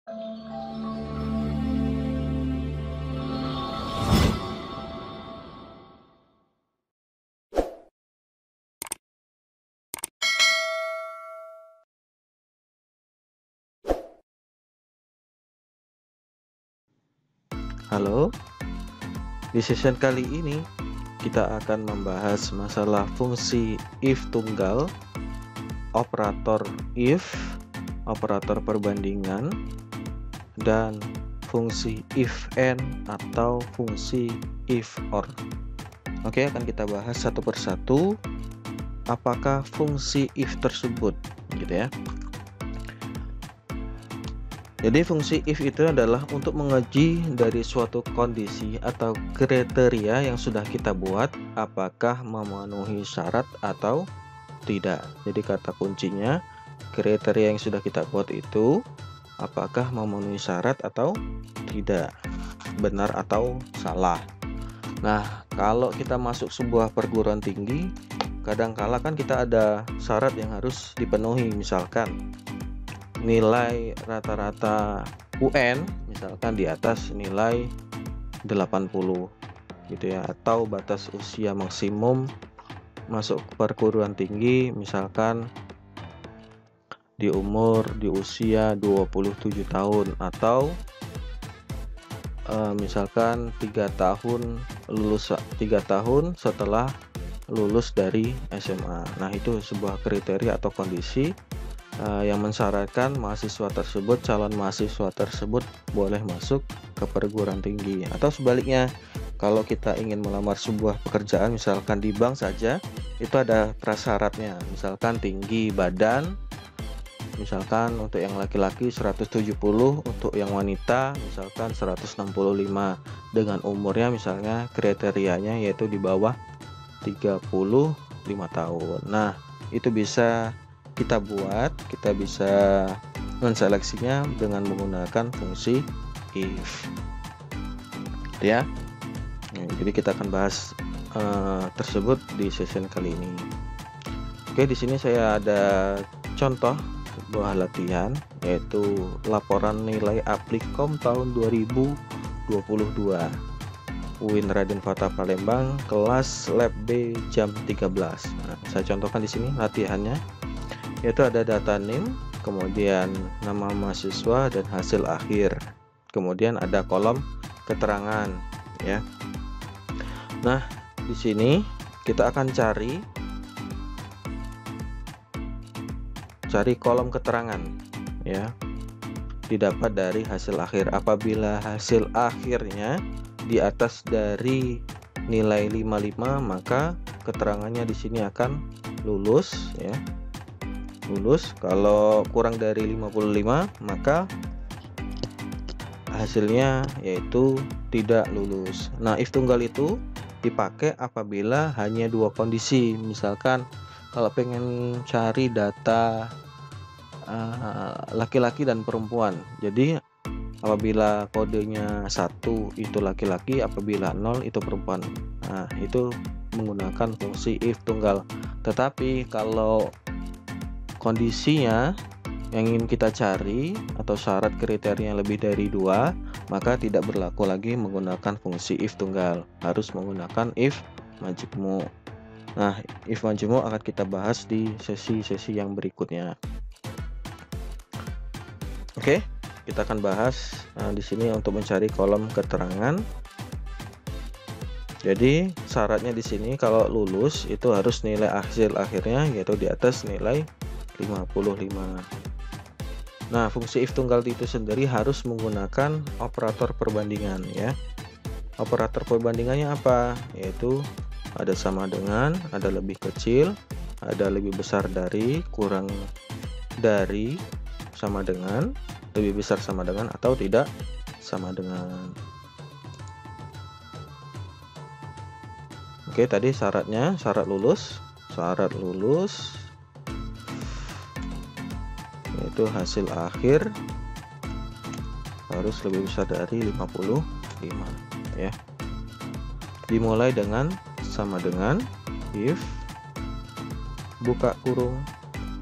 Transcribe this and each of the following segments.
Halo, di session kali ini kita akan membahas masalah fungsi if tunggal, operator if, operator perbandingan, dan fungsi if and atau fungsi if or. Oke, akan kita bahas satu persatu apakah fungsi if tersebut, gitu ya. Jadi fungsi if itu adalah untuk menguji dari suatu kondisi atau kriteria yang sudah kita buat apakah memenuhi syarat atau tidak. Jadi kata kuncinya kriteria yang sudah kita buat itu apakah memenuhi syarat atau tidak, benar atau salah. Nah, kalau kita masuk sebuah perguruan tinggi, kadangkala kan kita ada syarat yang harus dipenuhi, misalkan nilai rata-rata UN misalkan di atas nilai 80 gitu ya, atau batas usia maksimum masuk perguruan tinggi misalkan di usia 27 tahun atau misalkan 3 tahun setelah lulus dari SMA. Nah, itu sebuah kriteria atau kondisi yang mensyaratkan calon mahasiswa tersebut boleh masuk ke perguruan tinggi. Atau sebaliknya, kalau kita ingin melamar sebuah pekerjaan misalkan di bank saja, itu ada prasyaratnya, misalkan tinggi badan, misalkan untuk yang laki-laki 170, untuk yang wanita misalkan 165, dengan umurnya misalnya kriterianya yaitu di bawah 35 tahun. Nah, itu bisa kita bisa menseleksinya dengan menggunakan fungsi if, ya. Jadi kita akan bahas tersebut di session kali ini. Oke, di sini saya ada contoh sebuah latihan, yaitu laporan nilai Applikom tahun 2022 UIN Raden Fatah Palembang, kelas lab B jam 13. Nah, saya contohkan di sini latihannya, yaitu ada data name, kemudian nama mahasiswa dan hasil akhir, kemudian ada kolom keterangan, ya. Nah, di sini kita akan cari kolom keterangan, ya, didapat dari hasil akhir. Apabila hasil akhirnya di atas dari nilai 55, maka keterangannya di sini akan lulus, ya. Lulus. Kalau kurang dari 55, maka hasilnya yaitu tidak lulus. Nah, if tunggal itu dipakai apabila hanya dua kondisi. Misalkan kalau pengen cari data laki-laki dan perempuan, jadi apabila kodenya 1 itu laki-laki, apabila 0 itu perempuan. Nah, itu menggunakan fungsi if tunggal. Tetapi kalau kondisinya yang ingin kita cari atau syarat kriteria lebih dari 2, maka tidak berlaku lagi menggunakan fungsi if tunggal, harus menggunakan if majmuu. Nah, if majmuu akan kita bahas di sesi-sesi yang berikutnya. Oke, kita akan bahas di sini untuk mencari kolom keterangan. Jadi syaratnya di sini kalau lulus itu harus nilai hasil akhirnya yaitu di atas nilai 55. Nah, fungsi if tunggal itu sendiri harus menggunakan operator perbandingan, ya. Operator perbandingannya apa? Yaitu ada sama dengan, ada lebih kecil, ada lebih besar dari, kurang dari, sama dengan, lebih besar sama dengan, atau tidak sama dengan. Oke, tadi syaratnya, syarat lulus yaitu hasil akhir harus lebih besar dari 55, ya. Dimulai dengan sama dengan, if, buka kurung,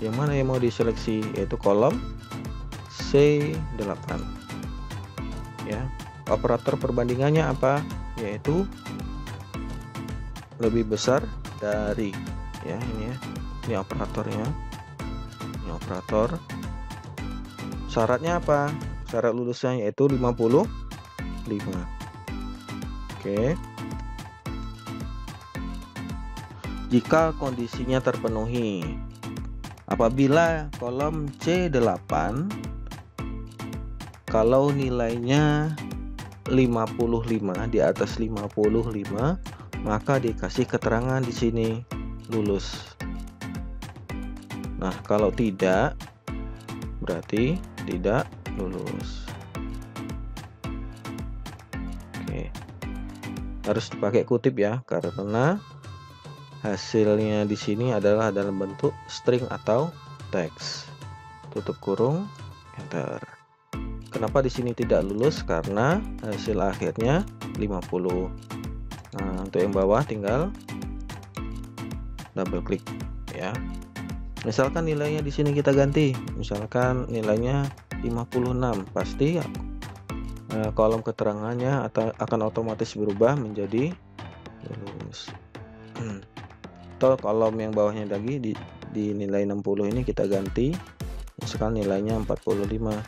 yang mana yang mau diseleksi, yaitu kolom C8. Ya, operator perbandingannya apa? Yaitu lebih besar dari, ya ini ya. Ini operatornya. Ini operator. Syaratnya apa? Syarat lulusnya yaitu 55. Oke. Jika kondisinya terpenuhi, apabila kolom C8 kalau nilainya 55, di atas 55, maka dikasih keterangan di sini lulus. Nah, kalau tidak, berarti tidak lulus. Oke. Harus dipakai kutip ya, karena hasilnya di sini adalah dalam bentuk string atau teks. Tutup kurung, enter. Kenapa di sini tidak lulus? Karena hasil akhirnya 50. Nah, untuk yang bawah tinggal double klik ya. Misalkan nilainya di sini kita ganti, misalkan nilainya 56, pasti kolom keterangannya akan otomatis berubah menjadi lulus. Atau kolom yang bawahnya lagi di nilai 60 ini kita ganti, misalkan nilainya 45,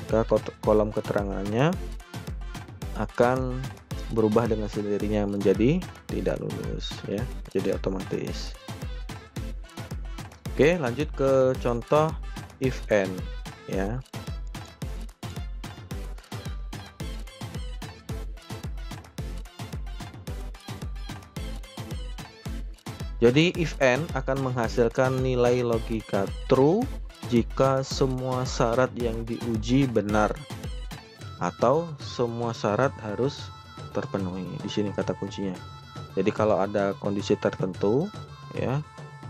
maka kolom keterangannya akan berubah dengan sendirinya menjadi tidak lulus ya, jadi otomatis. Oke, lanjut ke contoh if and ya. Jadi if and akan menghasilkan nilai logika true jika semua syarat yang diuji benar atau semua syarat harus terpenuhi. Di sini kata kuncinya. Jadi kalau ada kondisi tertentu ya,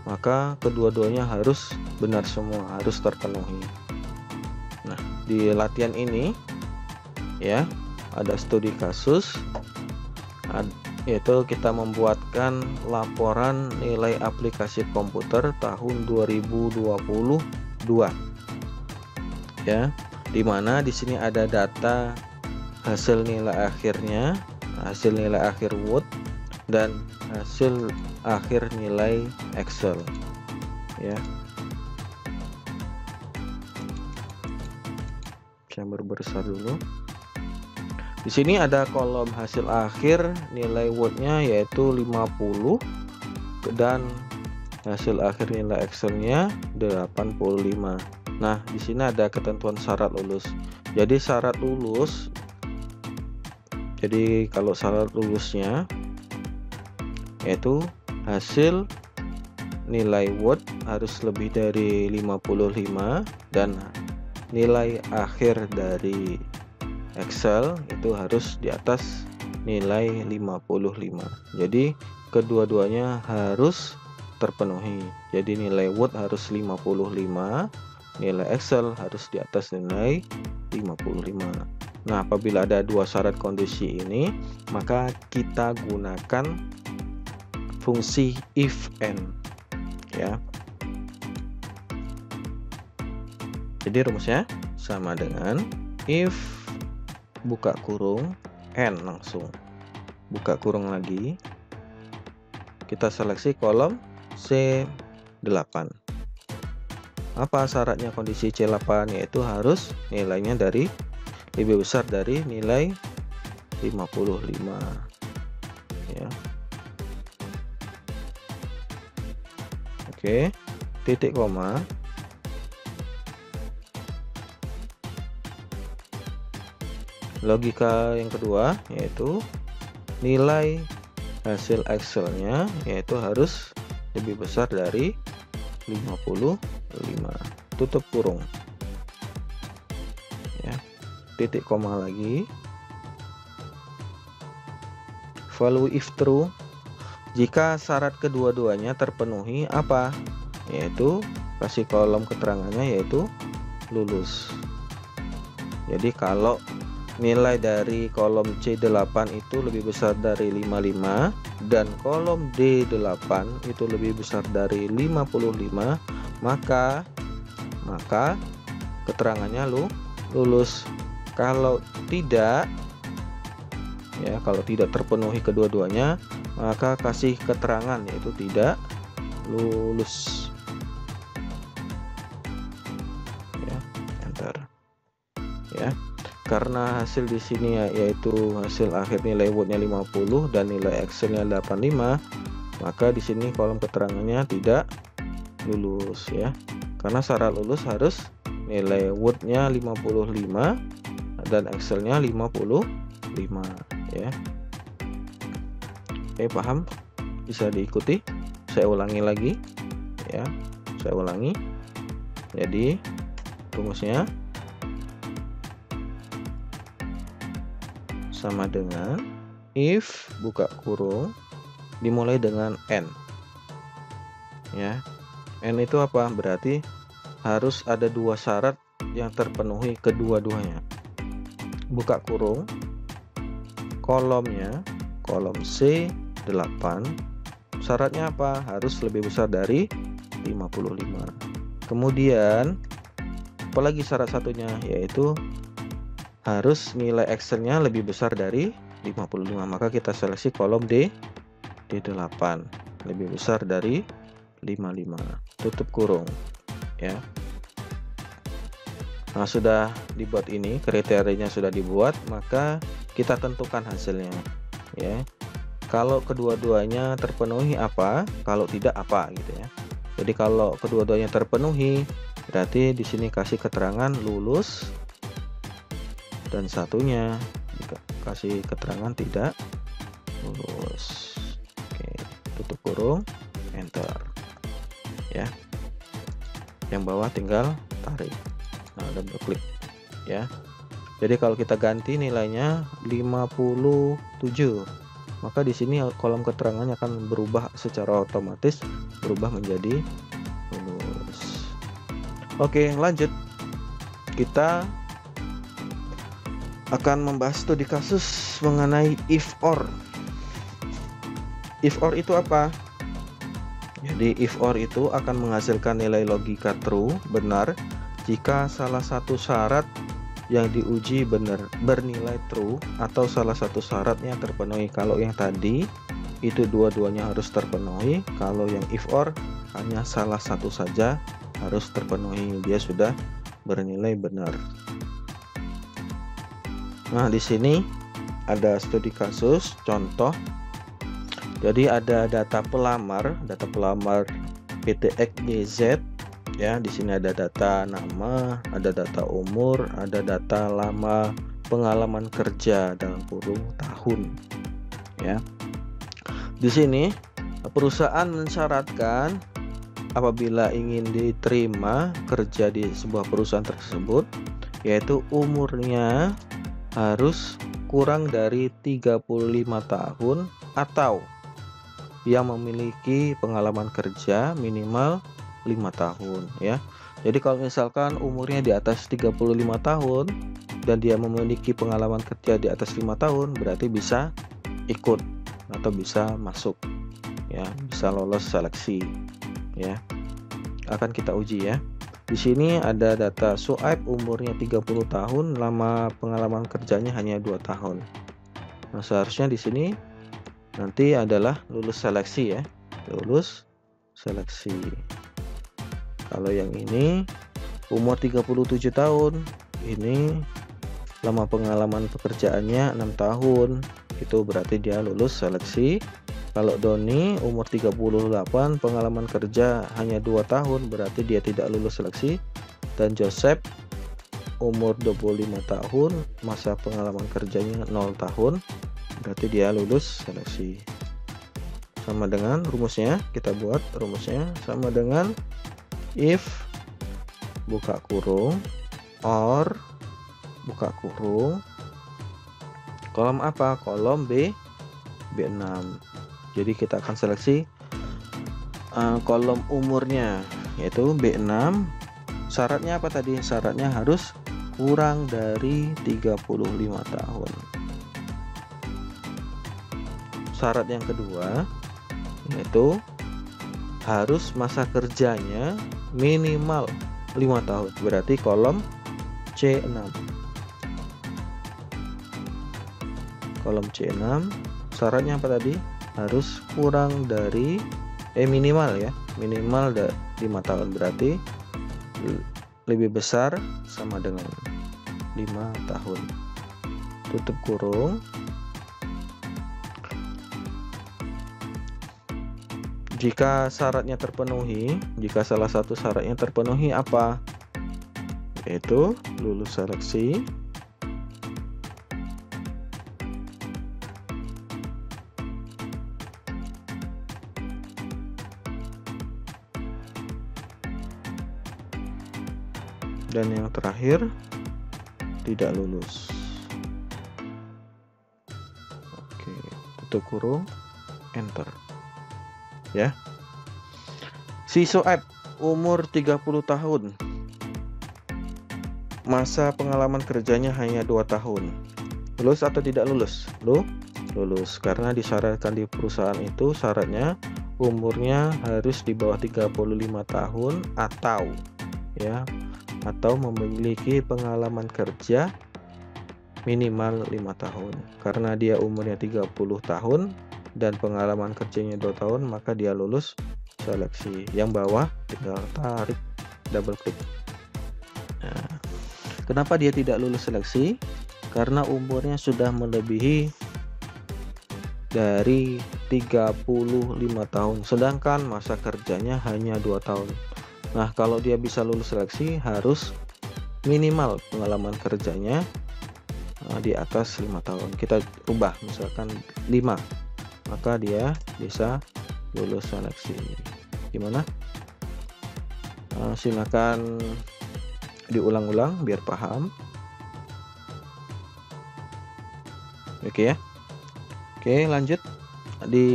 maka kedua-duanya harus benar semua, harus terpenuhi. Nah, di latihan ini ya, ada studi kasus, yaitu kita membuatkan laporan nilai aplikasi komputer tahun 2022 ya, dimana di sini ada data hasil nilai akhirnya, hasil nilai akhir Word, dan hasil akhir nilai Excel ya. Saya berbesar dulu. Di sini ada kolom hasil akhir nilai Word-nya yaitu 50 dan hasil akhir nilai Excel-nya 85. Nah, di sini ada ketentuan syarat lulus. Jadi syarat lulus, jadi kalau syarat lulusnya yaitu hasil nilai Word harus lebih dari 55 dan nilai akhir dari Excel itu harus di atas nilai 55. Jadi kedua-duanya harus terpenuhi. Jadi nilai Word harus 55, nilai Excel harus di atas nilai 55. Nah, apabila ada dua syarat kondisi ini, maka kita gunakan fungsi if and ya. Jadi rumusnya sama dengan if buka kurung and, langsung buka kurung lagi, kita seleksi kolom C8. Apa syaratnya kondisi C8? Yaitu harus nilainya lebih besar dari nilai 55 ya. Oke, titik koma, logika yang kedua yaitu nilai hasil Excel-nya yaitu harus lebih besar dari 55. Tutup kurung ya, titik koma lagi, value if true jika syarat kedua-duanya terpenuhi apa? Yaitu kasih kolom keterangannya yaitu lulus. Jadi kalau nilai dari kolom C8 itu lebih besar dari 55 dan kolom D8 itu lebih besar dari 55, maka keterangannya lulus. Kalau tidak, ya, kalau tidak terpenuhi kedua-duanya, maka kasih keterangan yaitu tidak lulus. Ya, enter. Ya, karena hasil di sini yaitu hasil akhir nilai Word-nya 50 dan nilai Excel-nya 85, maka di sini kolom keterangannya tidak lulus, ya. Karena syarat lulus harus nilai Word-nya 55 dan Excel-nya 55, ya. Oke, paham? Bisa diikuti. Saya ulangi lagi, ya. Saya ulangi. Jadi rumusnya sama dengan if buka kurung dimulai dengan n. Ya. N itu apa? Berarti harus ada dua syarat yang terpenuhi kedua-duanya. Buka kurung, kolomnya kolom C8, syaratnya apa? Harus lebih besar dari 55. Kemudian apalagi syarat satunya, yaitu harus nilai Excel-nya lebih besar dari 55. Maka kita seleksi kolom D8, lebih besar dari 55. Tutup kurung, ya. Nah, sudah dibuat ini, kriterianya sudah dibuat, maka kita tentukan hasilnya, ya. Kalau kedua-duanya terpenuhi apa, kalau tidak apa, gitu ya. Jadi kalau kedua-duanya terpenuhi, berarti di sini kasih keterangan lulus, dan satunya kasih keterangan tidak lulus. Oke, tutup kurung, enter, ya. Yang bawah tinggal tarik. Nah, double klik, ya. Jadi kalau kita ganti nilainya 57, maka di sini kolom keterangannya akan berubah secara otomatis, berubah menjadi lulus. Oke, lanjut. Kita akan membahas studi kasus mengenai if or. If or itu apa? Jadi if or itu akan menghasilkan nilai logika true, benar, jika salah satu syarat yang diuji benar bernilai true atau salah satu syaratnya terpenuhi. Kalau yang tadi itu dua-duanya harus terpenuhi, kalau yang if or hanya salah satu saja harus terpenuhi, dia sudah bernilai benar. Nah, di sini ada studi kasus contoh. Jadi ada data pelamar PT XYZ. Ya, di sini ada data nama, ada data umur, ada data lama pengalaman kerja dalam kurung tahun. Ya. Di sini perusahaan mensyaratkan apabila ingin diterima kerja di sebuah perusahaan tersebut, yaitu umurnya harus kurang dari 35 tahun atau yang memiliki pengalaman kerja minimal 5 tahun, ya. Jadi kalau misalkan umurnya di atas 35 tahun dan dia memiliki pengalaman kerja di atas 5 tahun, berarti bisa ikut atau bisa masuk, ya, bisa lolos seleksi, ya. Akan kita uji, ya. Di sini ada data Suaib, umurnya 30 tahun, lama pengalaman kerjanya hanya 2 tahun. Nah, seharusnya di sini nanti adalah lulus seleksi, ya. Lulus seleksi. Kalau yang ini umur 37 tahun, ini lama pengalaman pekerjaannya 6 tahun, itu berarti dia lulus seleksi. Kalau Doni umur 38, pengalaman kerja hanya 2 tahun, berarti dia tidak lulus seleksi. Dan Joseph umur 25 tahun, masa pengalaman kerjanya 0 tahun, berarti dia lulus seleksi. Sama dengan rumusnya, kita buat rumusnya sama dengan if buka kurung or buka kurung kolom apa? Kolom B6. Jadi kita akan seleksi kolom umurnya, yaitu B6. Syaratnya apa tadi? Syaratnya harus kurang dari 35 tahun. Syarat yang kedua yaitu harus masa kerjanya minimal 5 tahun. Berarti kolom C6. Kolom C6, syaratnya apa tadi? Harus kurang dari minimal ya, minimal 5 tahun, berarti lebih besar sama dengan 5 tahun. Tutup kurung. Jika syaratnya terpenuhi, jika salah satu syaratnya terpenuhi apa? Yaitu lulus seleksi. Dan yang terakhir, tidak lulus. Oke, tutup kurung, enter. Ya. Si Soeb umur 30 tahun. Masa pengalaman kerjanya hanya 2 tahun. Lulus atau tidak lulus? Lulus, karena disyaratkan di perusahaan itu syaratnya umurnya harus di bawah 35 tahun atau memiliki pengalaman kerja minimal 5 tahun. Karena dia umurnya 30 tahun dan pengalaman kerjanya 2 tahun, maka dia lulus seleksi. Yang bawah tinggal tarik, double klik. Nah, kenapa dia tidak lulus seleksi? Karena umurnya sudah melebihi dari 35 tahun, sedangkan masa kerjanya hanya 2 tahun. Nah, kalau dia bisa lulus seleksi, harus minimal pengalaman kerjanya di atas 5 tahun. Kita ubah misalkan 5, maka dia bisa lulus seleksi. Gimana? Silakan diulang-ulang biar paham. Oke ya. Oke, lanjut di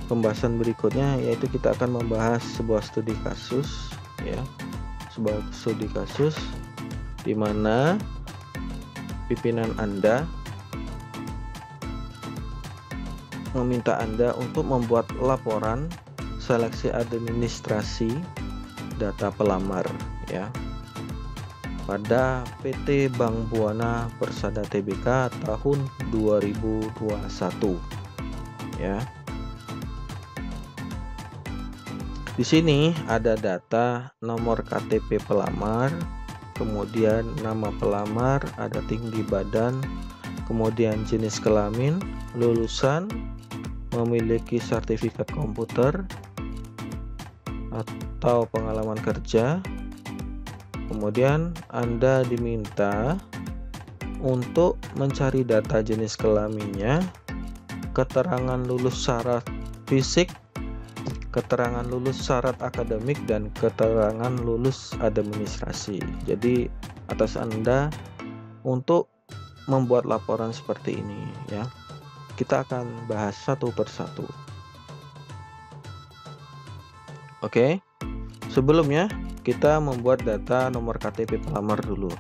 pembahasan berikutnya, yaitu kita akan membahas sebuah studi kasus ya. Sebuah studi kasus di mana pimpinan Anda meminta Anda untuk membuat laporan seleksi administrasi data pelamar ya pada PT Bank Buana Persada Tbk tahun 2021 ya. Di sini ada data nomor KTP pelamar, kemudian nama pelamar, ada tinggi badan, kemudian jenis kelamin, lulusan, memiliki sertifikat komputer atau pengalaman kerja. Kemudian Anda diminta untuk mencari data jenis kelaminnya, keterangan lulus syarat fisik, keterangan lulus syarat akademik, dan keterangan lulus administrasi. Jadi atas Anda untuk membuat laporan seperti ini ya. Kita akan bahas satu persatu. Oke. Sebelumnya kita membuat data nomor KTP pelamar dulu.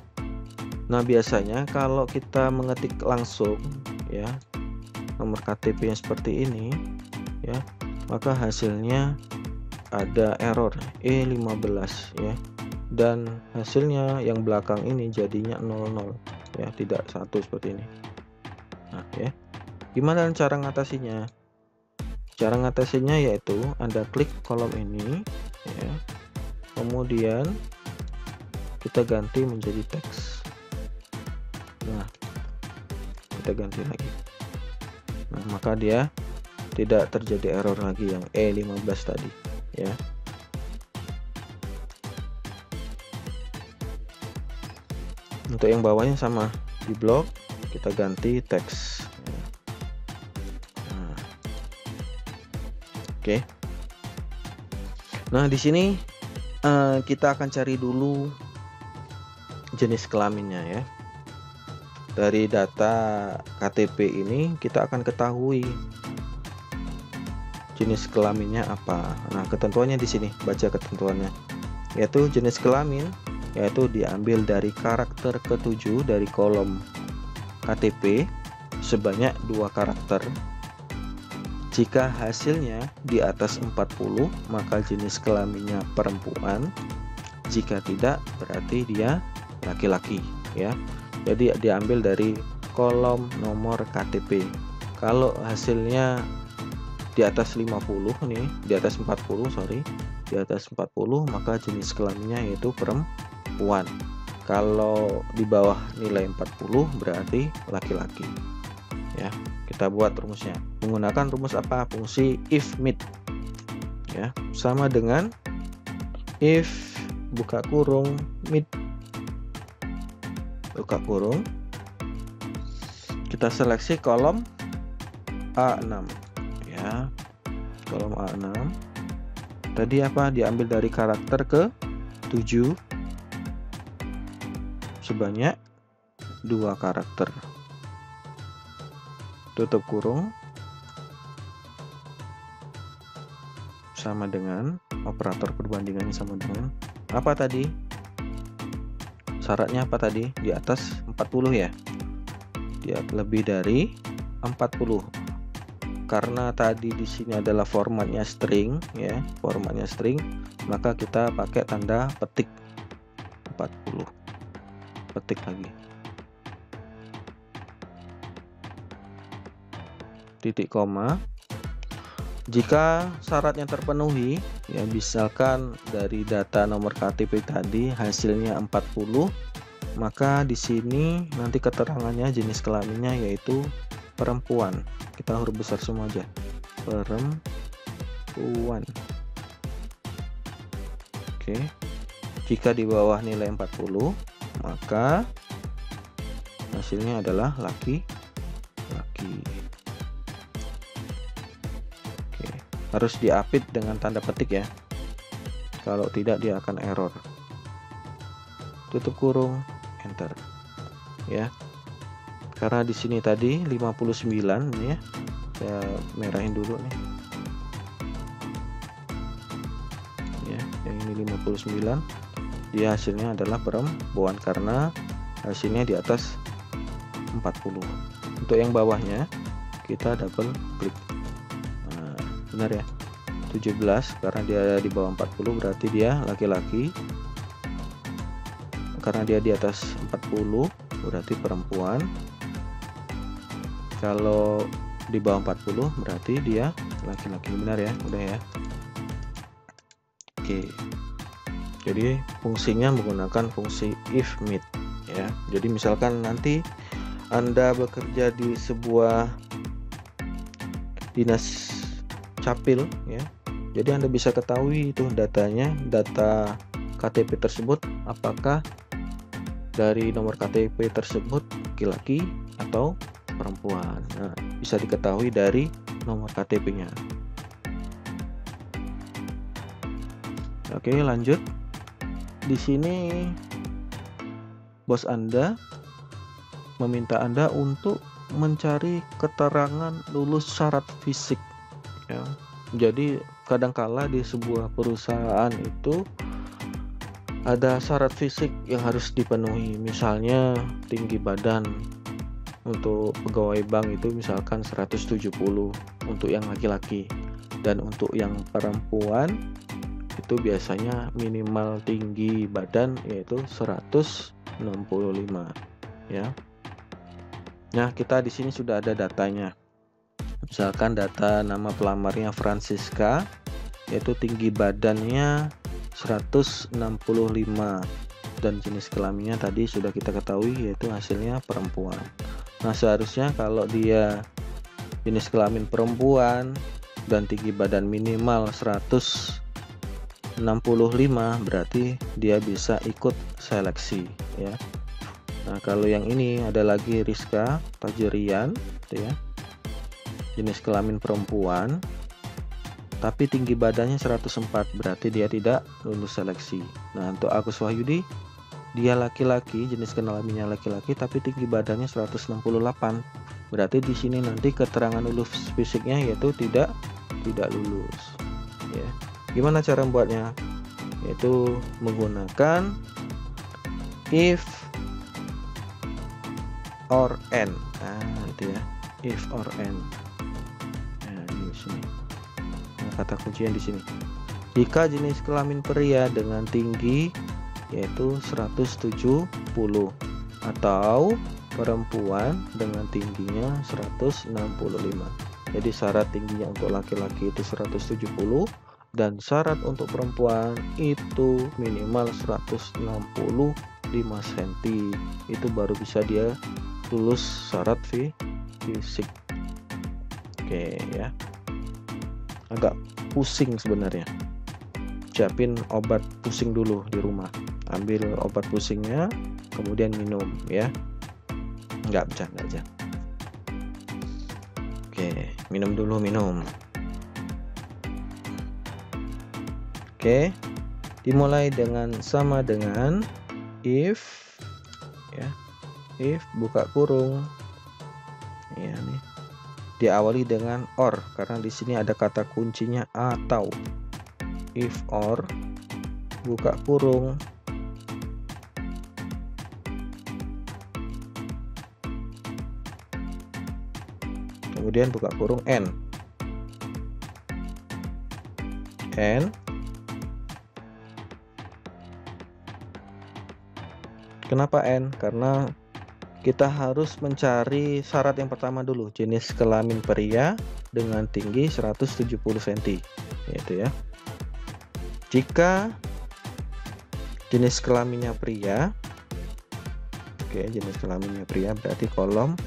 Nah, biasanya kalau kita mengetik langsung ya nomor KTP yang seperti ini ya, maka hasilnya ada error E15 ya. Dan hasilnya yang belakang ini jadinya 00 ya, tidak 1 seperti ini. Nah, ya. Gimana cara ngatasinya? Cara ngatasinya yaitu Anda klik kolom ini ya. Kemudian kita ganti menjadi teks. Nah, kita ganti lagi. Nah, maka dia tidak terjadi error lagi yang E15 tadi ya. Untuk yang bawahnya sama, di blok kita ganti teks. Nah, oke. Nah, di sini kita akan cari dulu jenis kelaminnya ya. Dari data KTP ini kita akan ketahui jenis kelaminnya apa. Nah, ketentuannya di sini, baca ketentuannya. Yaitu jenis kelamin yaitu diambil dari karakter ke-7 dari kolom KTP sebanyak 2 karakter. Jika hasilnya di atas 40, maka jenis kelaminnya perempuan. Jika tidak, berarti dia laki-laki, ya. Jadi diambil dari kolom nomor KTP. Kalau hasilnya di atas 50 nih, di atas 40, sorry, di atas 40, maka jenis kelaminnya yaitu perempuan. Kalau di bawah nilai 40 berarti laki-laki. Ya, kita buat rumusnya. Menggunakan rumus apa? Fungsi if mid. Ya, sama dengan if buka kurung mid buka kurung, kita seleksi kolom A6, ya. Kolom A6 tadi apa? Diambil dari karakter ke 7 sebanyak 2 karakter. Tutup kurung, sama dengan operator perbandingannya sama dengan apa tadi? Syaratnya apa tadi? Di atas 40 ya. Dia lebih dari 40. Karena tadi di sini adalah formatnya string, ya, formatnya string, maka kita pakai tanda petik 40. Petik lagi. Titik koma. Jika syaratnya terpenuhi, ya, misalkan dari data nomor KTP tadi hasilnya 40, maka di sini nanti keterangannya jenis kelaminnya yaitu perempuan. Kita huruf besar semua aja. Perempuan. Oke. Jika di bawah nilai 40, maka hasilnya adalah laki-laki. Harus diapit dengan tanda petik ya, kalau tidak dia akan error. Tutup kurung, enter, ya. Karena di sini tadi 59 nih ya, saya merahin dulu nih ya, yang ini 59, dia hasilnya adalah perempuan karena hasilnya di atas 40. Untuk yang bawahnya kita double klik. Benar ya, 17 karena dia di bawah 40 berarti dia laki-laki. Karena dia di atas 40 berarti perempuan. Kalau di bawah 40 berarti dia laki-laki. Benar ya, udah ya. Oke. Jadi fungsinya menggunakan fungsi if mid, ya. Jadi misalkan nanti Anda bekerja di sebuah dinas capil, ya, jadi Anda bisa ketahui itu datanya, data KTP tersebut apakah dari nomor KTP tersebut laki-laki atau perempuan. Nah, bisa diketahui dari nomor KTP-nya. Oke, lanjut. Di sini bos Anda meminta Anda untuk mencari keterangan lulus syarat fisik. Ya, jadi kadangkala di sebuah perusahaan itu ada syarat fisik yang harus dipenuhi. Misalnya tinggi badan untuk pegawai bank itu misalkan 170 untuk yang laki-laki, dan untuk yang perempuan itu biasanya minimal tinggi badan yaitu 165, ya. Nah, kita di sini sudah ada datanya. Misalkan data nama pelamarnya Francisca, yaitu tinggi badannya 165 dan jenis kelaminnya tadi sudah kita ketahui yaitu hasilnya perempuan. Nah, seharusnya kalau dia jenis kelamin perempuan dan tinggi badan minimal 165 berarti dia bisa ikut seleksi, ya. Nah, kalau yang ini ada lagi Rizka Tajirian, gitu ya. Jenis kelamin perempuan tapi tinggi badannya 104 berarti dia tidak lulus seleksi. Nah, untuk Agus Wahyudi dia laki-laki, jenis kelaminnya laki-laki tapi tinggi badannya 168 berarti di sini nanti keterangan lulus fisiknya yaitu tidak lulus, ya. Gimana cara membuatnya? Yaitu menggunakan if or and. Nah, itu ya, if or and. Sini. Nah, kata kuncinya di sini. Jika jenis kelamin pria dengan tinggi yaitu 170, atau perempuan dengan tingginya 165. Jadi syarat tingginya untuk laki-laki itu 170 dan syarat untuk perempuan itu minimal 165 cm. Itu baru bisa dia lulus syarat fisik. Oke ya. Agak pusing sebenarnya. Siapin obat pusing dulu di rumah. Ambil obat pusingnya, kemudian minum ya. Enggak bercanda aja. Oke, minum dulu, minum. Oke, dimulai dengan sama dengan if ya. If buka kurung. Ya nih. Diawali dengan or karena di sini ada kata kuncinya atau. If or buka kurung kemudian buka kurung n. Kenapa n? Karena kita harus mencari syarat yang pertama dulu, jenis kelamin pria dengan tinggi 170 cm, yaitu ya. Jika jenis kelaminnya pria, oke, jenis kelaminnya pria berarti kolom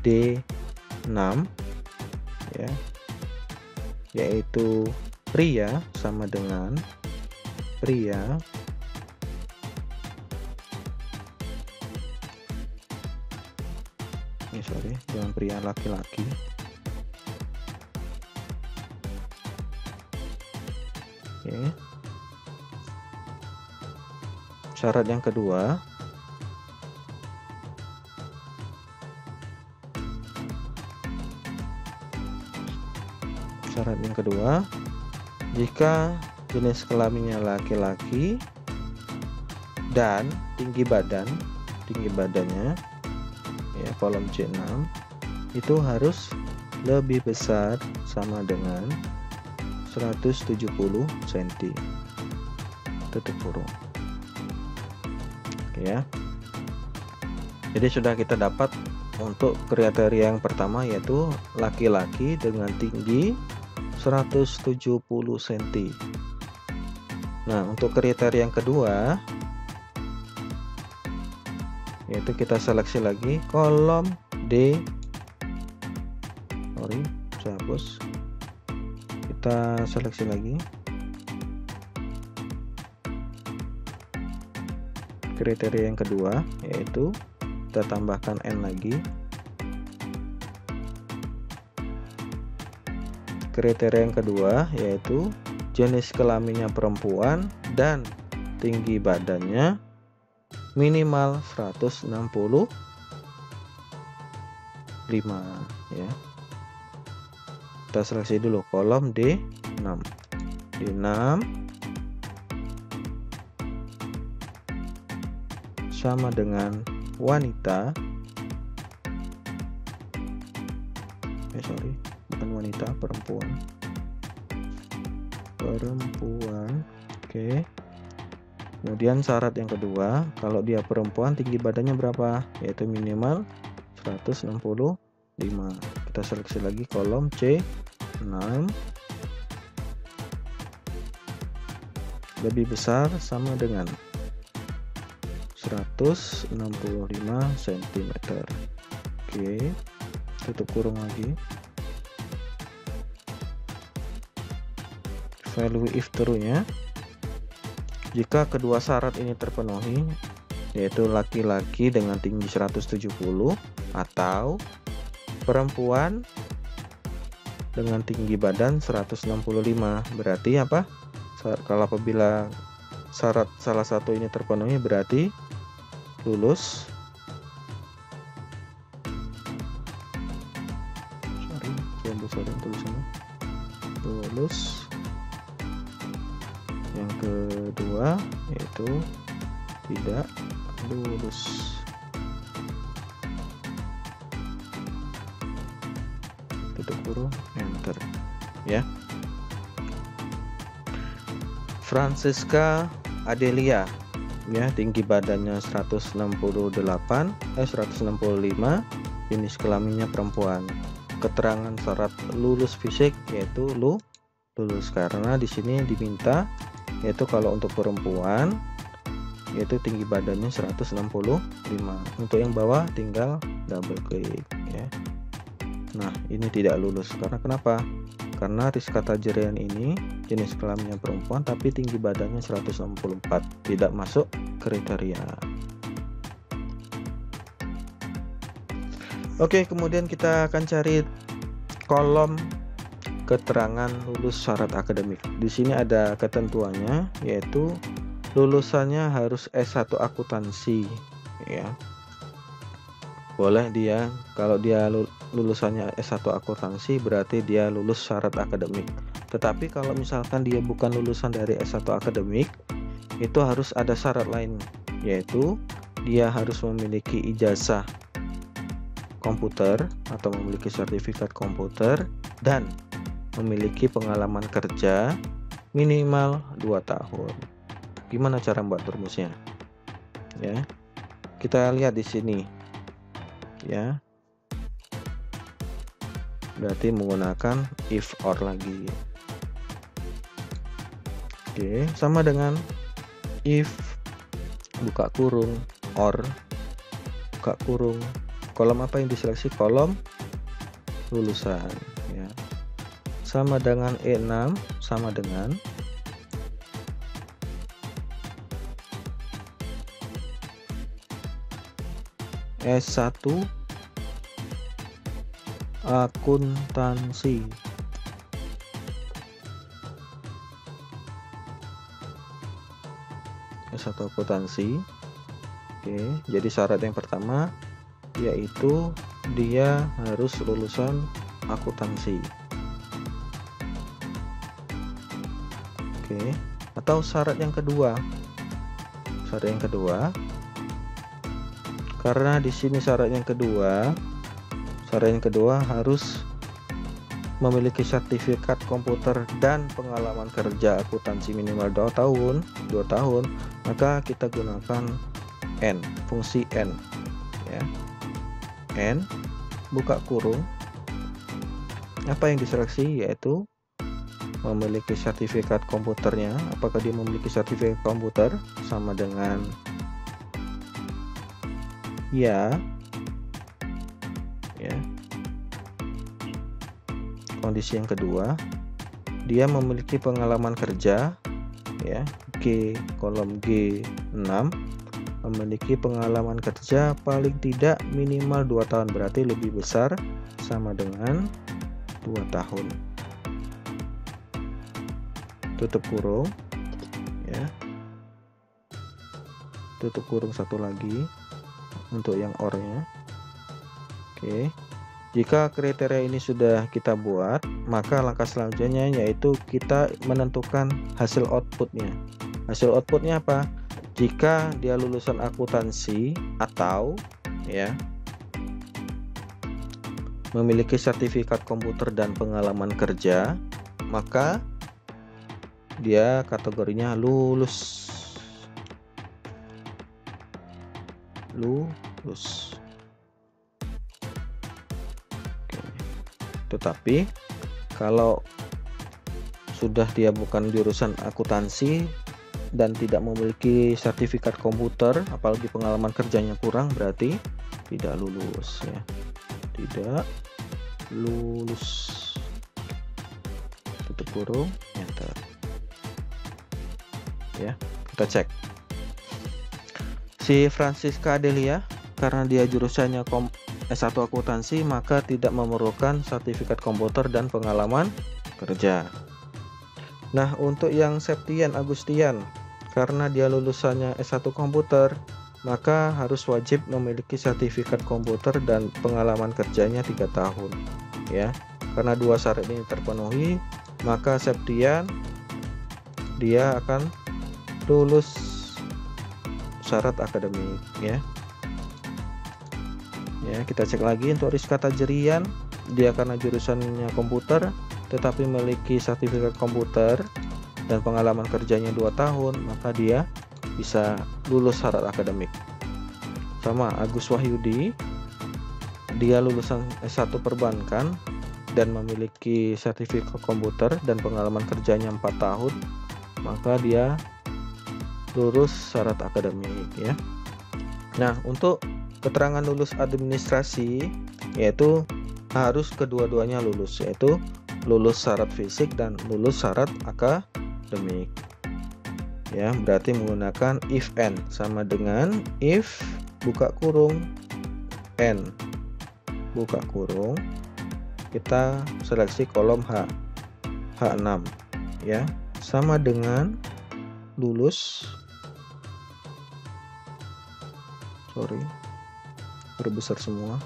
D6 ya, yaitu pria sama dengan pria jangan pria, laki-laki. Oke. Syarat yang kedua, jika jenis kelaminnya laki-laki dan tinggi badannya ya, kolom C6 itu harus lebih besar sama dengan 170 cm. Tutup kurung. Oke ya. Jadi sudah kita dapat untuk kriteria yang pertama, yaitu laki-laki dengan tinggi 170 cm. Nah, untuk kriteria yang kedua, yaitu kita seleksi lagi kolom D. Saya hapus. Kita seleksi lagi kriteria yang kedua, yaitu kita tambahkan N lagi. Kriteria yang kedua yaitu jenis kelaminnya perempuan dan tinggi badannya minimal 165 ya. Kita seleksi dulu kolom D6. Sama dengan wanita. Bukan wanita, perempuan. Oke. Kemudian syarat yang kedua, kalau dia perempuan tinggi badannya berapa? Yaitu minimal 165. Kita seleksi lagi kolom C6. Lebih besar sama dengan 165 cm. Oke. Tutup kurung lagi. Value if true-nya, jika kedua syarat ini terpenuhi, yaitu laki-laki dengan tinggi 170 atau perempuan dengan tinggi badan 165, berarti apa? Kalau apabila syarat salah satu ini terpenuhi, berarti lulus. Lulus. Yang kedua yaitu tidak lulus. Tutup kurung, enter ya. Francisca Adelia ya, tinggi badannya 165, jenis kelaminnya perempuan. Keterangan syarat lulus fisik yaitu lulus, karena di sini diminta yaitu kalau untuk perempuan yaitu tinggi badannya 165. Untuk yang bawah tinggal double klik ya. Nah, ini tidak lulus karena kenapa? Karena Rizka Tajrian ini jenis kelaminnya perempuan tapi tinggi badannya 164, tidak masuk kriteria. Oke, kemudian kita akan cari kolom keterangan lulus syarat akademik. Di sini ada ketentuannya yaitu lulusannya harus S1 akuntansi ya. Boleh dia, kalau dia lulusannya S1 akuntansi berarti dia lulus syarat akademik. Tetapi kalau misalkan dia bukan lulusan dari S1 akademik, itu harus ada syarat lain, yaitu dia harus memiliki ijazah komputer atau memiliki sertifikat komputer dan memiliki pengalaman kerja minimal 2 tahun. Gimana cara membuat rumusnya? Ya. Kita lihat di sini. Ya. Berarti menggunakan if or lagi. Oke, sama dengan if buka kurung or buka kurung. Kolom apa yang diseleksi? Kolom lulusan ya. Sama dengan E6 sama dengan S1 akuntansi. S1 akuntansi. Oke, jadi syarat yang pertama yaitu dia harus lulusan akuntansi. Oke, atau syarat yang kedua. Syarat yang kedua, karena di sini syarat yang kedua harus memiliki sertifikat komputer dan pengalaman kerja akuntansi minimal 2 tahun, maka kita gunakan N, fungsi N ya. N buka kurung, apa yang diseleksi yaitu memiliki sertifikat komputernya. Apakah dia memiliki sertifikat komputer? Sama dengan ya. Kondisi yang kedua, dia memiliki pengalaman kerja ya. Kolom G6, memiliki pengalaman kerja paling tidak minimal 2 tahun, berarti lebih besar, sama dengan 2 tahun. Tutup kurung ya. Tutup kurung satu lagi untuk yang or-nya. Oke. Jika kriteria ini sudah kita buat, maka langkah selanjutnya yaitu kita menentukan hasil outputnya. Hasil outputnya apa? Jika dia lulusan akuntansi atau ya memiliki sertifikat komputer dan pengalaman kerja, maka dia kategorinya lulus. Tetapi kalau sudah dia bukan jurusan akuntansi dan tidak memiliki sertifikat komputer, apalagi pengalaman kerjanya kurang, berarti tidak lulus ya. Tidak lulus. Tutup kurung, enter. Ya, kita cek. Si Francisca Adelia, karena dia jurusannya S1 akuntansi, maka tidak memerlukan sertifikat komputer dan pengalaman kerja. Nah, untuk yang Septian Agustian, karena dia lulusannya S1 komputer, maka harus wajib memiliki sertifikat komputer dan pengalaman kerjanya 3 tahun ya. Karena dua syarat ini terpenuhi, maka Septian dia akan lulus syarat akademik ya. Ya, kita cek lagi untuk Rizka Tajrian, dia karena jurusannya komputer tetapi memiliki sertifikat komputer dan pengalaman kerjanya 2 tahun, maka dia bisa lulus syarat akademik. Sama Agus Wahyudi, dia lulusan S1 perbankan dan memiliki sertifikat komputer dan pengalaman kerjanya 4 tahun, maka dia lulus syarat akademik ya. Nah, untuk keterangan lulus administrasi yaitu harus kedua-duanya lulus, yaitu lulus syarat fisik dan lulus syarat akademik. Ya, berarti menggunakan if and, sama dengan if buka kurung n buka kurung, kita seleksi kolom H6 ya, sama dengan lulus, perbesar semua,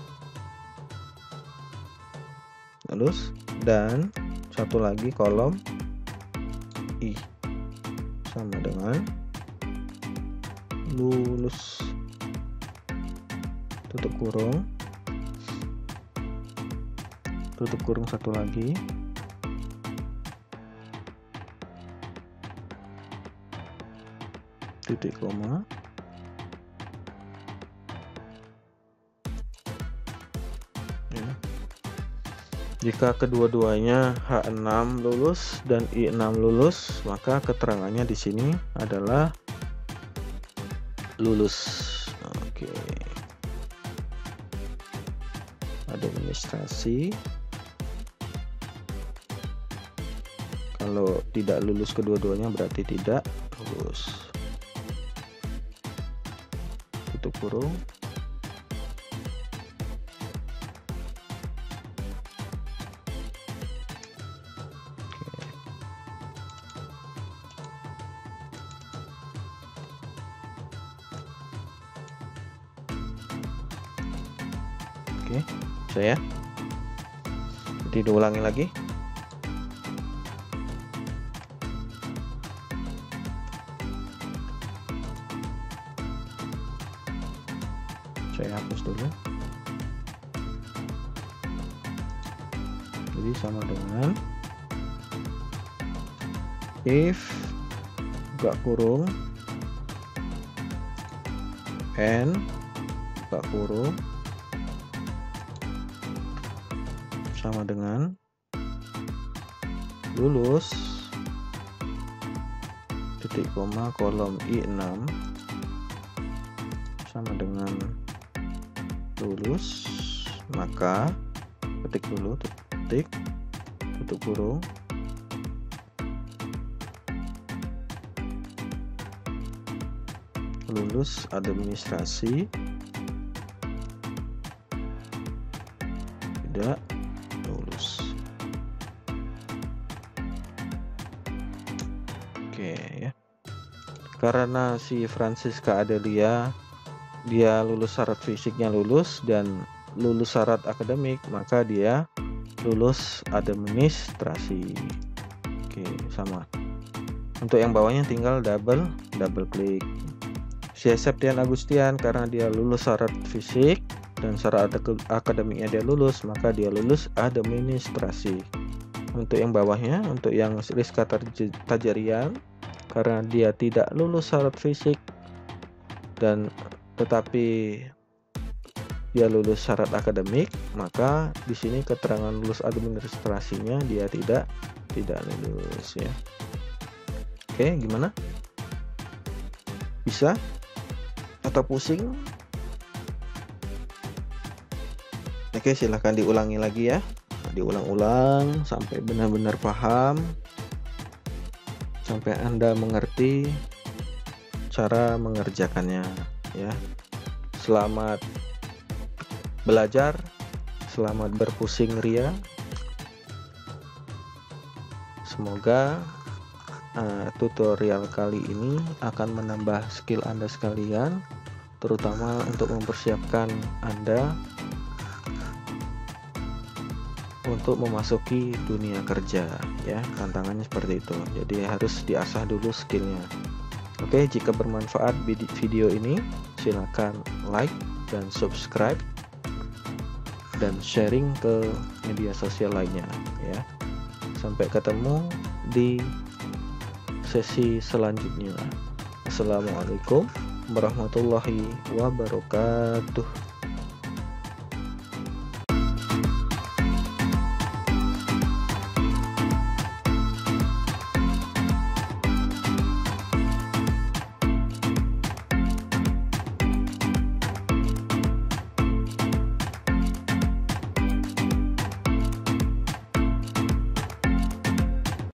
lulus, dan satu lagi kolom I sama dengan lulus, tutup kurung satu lagi, titik koma, ya. Jika kedua-duanya H6 lulus dan I6 lulus, maka keterangannya di sini adalah lulus. Oke. Administrasi. Kalau tidak lulus kedua-duanya berarti tidak lulus. Tutup kurung. Oke, saya jadi diulangi lagi. Saya hapus dulu. Jadi sama dengan if buka kurung n buka kurung sama dengan lulus titik koma kolom I6 sama dengan lulus, maka ketik dulu titik tutup kurung lulus administrasi tidak lulus. Oke ya, karena si Francisca Adelia dia lulus syarat fisiknya lulus dan lulus syarat akademik, maka dia lulus administrasi. Oke, sama. Untuk yang bawahnya tinggal double klik. Si Septian Agustian karena dia lulus syarat fisik dan syarat akademiknya dia lulus, maka dia lulus administrasi. Untuk yang bawahnya, untuk yang Rizka Tajarian karena dia tidak lulus syarat fisik dan tetapi dia lulus syarat akademik, maka di sini keterangan lulus administrasinya dia tidak lulus ya. Oke, gimana? Bisa atau pusing? Oke, silahkan diulangi lagi ya, diulang-ulang sampai benar-benar paham, sampai Anda mengerti cara mengerjakannya ya. Selamat belajar, selamat berpusing ria. Semoga tutorial kali ini akan menambah skill Anda sekalian, terutama untuk mempersiapkan Anda untuk memasuki dunia kerja ya. Tantangannya seperti itu, jadi harus diasah dulu skillnya. Oke, jika bermanfaat video ini, silakan like dan subscribe dan sharing ke media sosial lainnya ya. Sampai ketemu di sesi selanjutnya. Assalamualaikum warahmatullahi wabarakatuh.